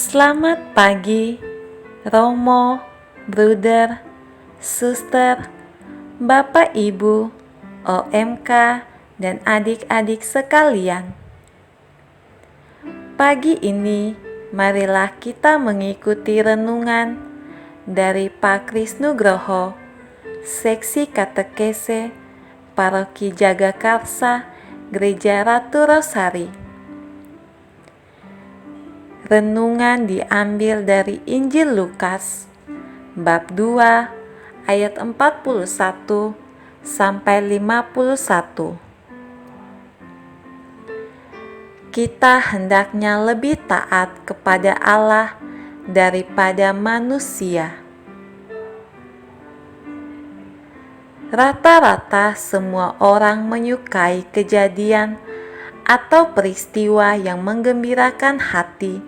Selamat pagi, Romo, Bruder, Suster, Bapak Ibu, OMK, dan adik-adik sekalian. Pagi ini, marilah kita mengikuti renungan dari Pak Krisnugroho, Seksi Katekese, Paroki Jagakarsa, Gereja Ratu Rosari. Renungan diambil dari Injil Lukas, bab 2, ayat 41 sampai 51. Kita hendaknya lebih taat kepada Allah daripada manusia. Rata-rata semua orang menyukai kejadian atau peristiwa yang menggembirakan hati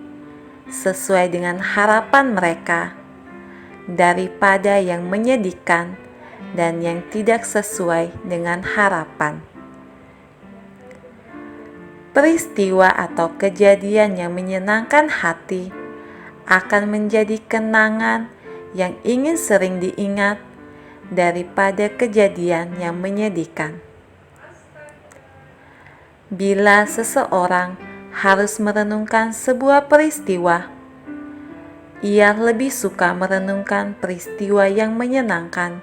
sesuai dengan harapan mereka, daripada yang menyedihkan dan yang tidak sesuai dengan harapan. Peristiwa atau kejadian yang menyenangkan hati akan menjadi kenangan yang ingin sering diingat daripada kejadian yang menyedihkan. Bila seseorang harus merenungkan sebuah peristiwa, ia lebih suka merenungkan peristiwa yang menyenangkan.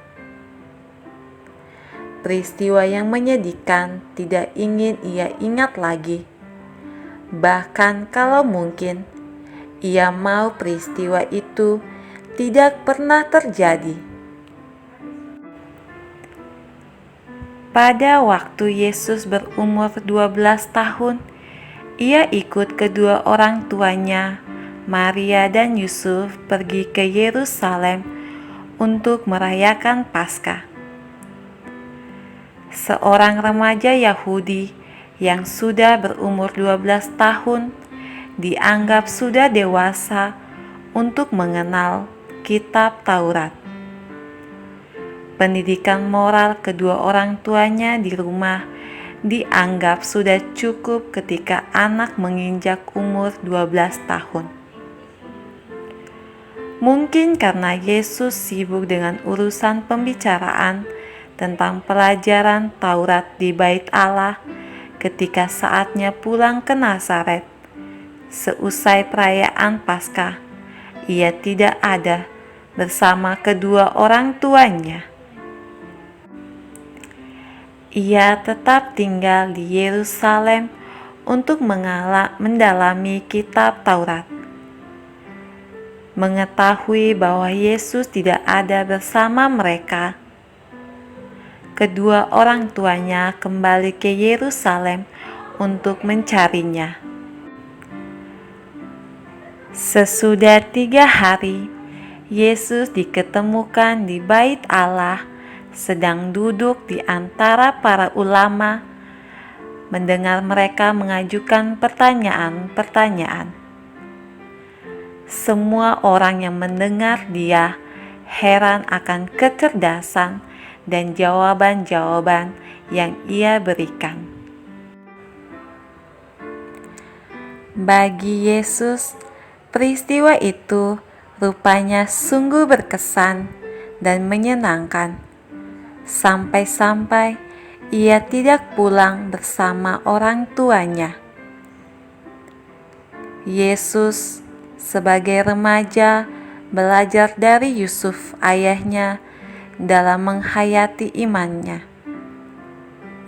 Peristiwa yang menyedihkan tidak ingin ia ingat lagi. Bahkan kalau mungkin, ia mau peristiwa itu tidak pernah terjadi. Pada waktu Yesus berumur 12 tahun, ia ikut kedua orang tuanya, Maria dan Yusuf, pergi ke Yerusalem untuk merayakan Paskah. Seorang remaja Yahudi yang sudah berumur 12 tahun dianggap sudah dewasa untuk mengenal kitab Taurat. Pendidikan moral kedua orang tuanya di rumah dianggap sudah cukup ketika anak menginjak umur 12 tahun. Mungkin karena Yesus sibuk dengan urusan pembicaraan tentang pelajaran Taurat di Bait Allah ketika saatnya pulang ke Nazaret. Seusai perayaan Paskah, ia tidak ada bersama kedua orang tuanya. Ia tetap tinggal di Yerusalem untuk mendalami kitab Taurat. Mengetahui bahwa Yesus tidak ada bersama mereka, kedua orang tuanya kembali ke Yerusalem untuk mencarinya. Sesudah 3 hari, Yesus diketemukan di Bait Allah, sedang duduk di antara para ulama, mendengar mereka mengajukan pertanyaan-pertanyaan. Semua orang yang mendengar dia heran akan kecerdasan dan jawaban-jawaban yang ia berikan. Bagi Yesus, peristiwa itu rupanya sungguh berkesan dan menyenangkan, sampai-sampai ia tidak pulang bersama orang tuanya. Yesus sebagai remaja belajar dari Yusuf ayahnya dalam menghayati imannya,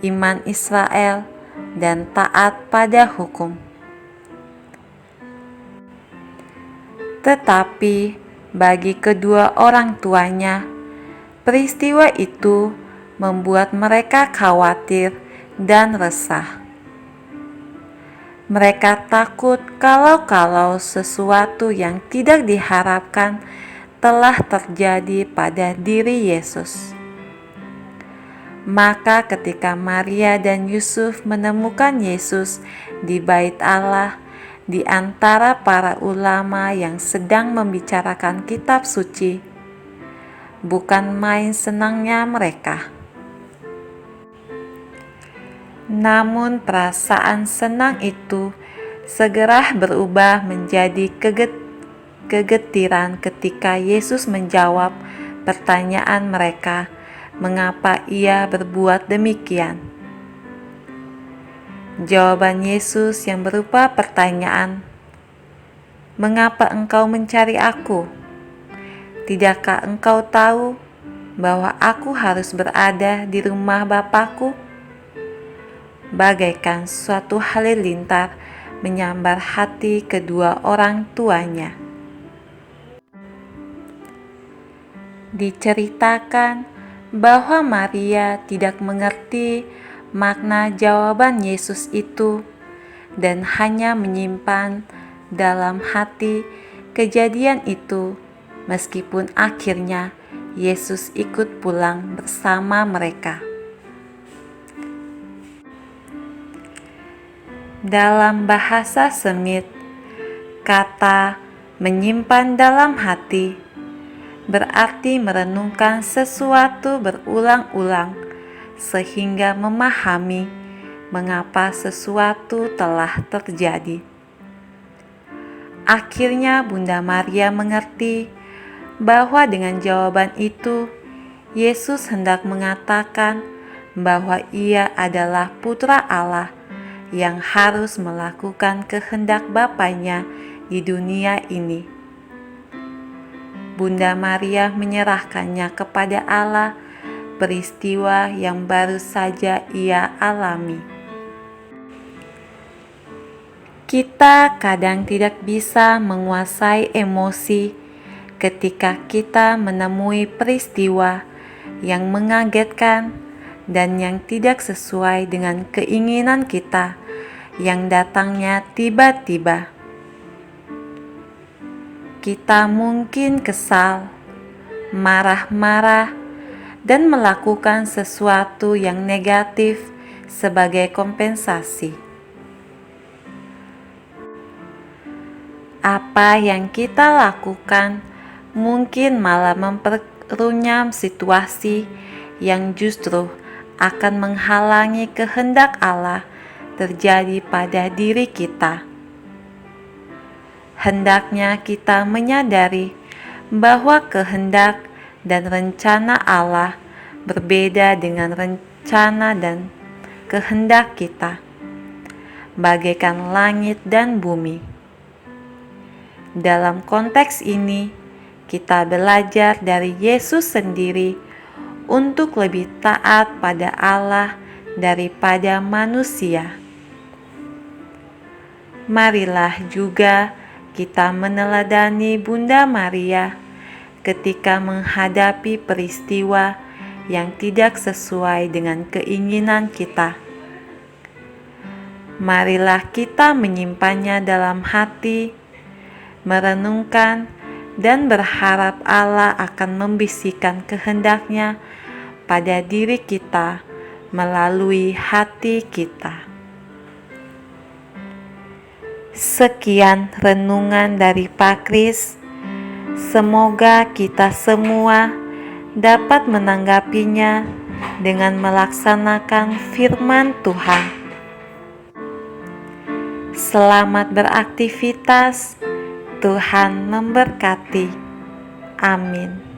iman Israel, dan taat pada hukum. Tetapi bagi kedua orang tuanya, peristiwa itu membuat mereka khawatir dan resah. Mereka takut kalau sesuatu yang tidak diharapkan telah terjadi pada diri Yesus. Maka ketika Maria dan Yusuf menemukan Yesus di Bait Allah, di antara para ulama yang sedang membicarakan kitab suci, bukan main senangnya mereka. Namun perasaan senang itu segera berubah menjadi kegetiran ketika Yesus menjawab pertanyaan mereka, mengapa Ia berbuat demikian. Jawaban Yesus yang berupa pertanyaan, "Mengapa engkau mencari Aku? Tidakkah engkau tahu bahwa Aku harus berada di rumah Bapa-Ku?" Bagaikan suatu halilintar menyambar hati kedua orang tuanya. Diceritakan bahwa Maria tidak mengerti makna jawaban Yesus itu dan hanya menyimpan dalam hati kejadian itu, meskipun akhirnya Yesus ikut pulang bersama mereka. Dalam bahasa Semit, kata menyimpan dalam hati berarti merenungkan sesuatu berulang-ulang sehingga memahami mengapa sesuatu telah terjadi. Akhirnya Bunda Maria mengerti bahwa dengan jawaban itu Yesus hendak mengatakan bahwa Ia adalah Putra Allah yang harus melakukan kehendak Bapanya di dunia ini. Bunda Maria menyerahkannya kepada Allah, peristiwa yang baru saja Ia alami. Kita kadang tidak bisa menguasai emosi ketika kita menemui peristiwa yang mengagetkan dan yang tidak sesuai dengan keinginan kita yang datangnya tiba-tiba. Kita mungkin kesal, marah-marah, dan melakukan sesuatu yang negatif sebagai kompensasi. Apa yang kita lakukan mungkin malah memperrunyam situasi yang justru akan menghalangi kehendak Allah terjadi pada diri kita. Hendaknya kita menyadari bahwa kehendak dan rencana Allah berbeda dengan rencana dan kehendak kita, bagaikan langit dan bumi. Dalam konteks ini, kita belajar dari Yesus sendiri untuk lebih taat pada Allah daripada manusia. Marilah juga kita meneladani Bunda Maria ketika menghadapi peristiwa yang tidak sesuai dengan keinginan kita. Marilah kita menyimpannya dalam hati, merenungkan, dan berharap Allah akan membisikkan kehendak-Nya pada diri kita melalui hati kita. Sekian renungan dari Pak Kris. Semoga kita semua dapat menanggapinya dengan melaksanakan firman Tuhan. Selamat beraktivitas. Tuhan memberkati. Amin.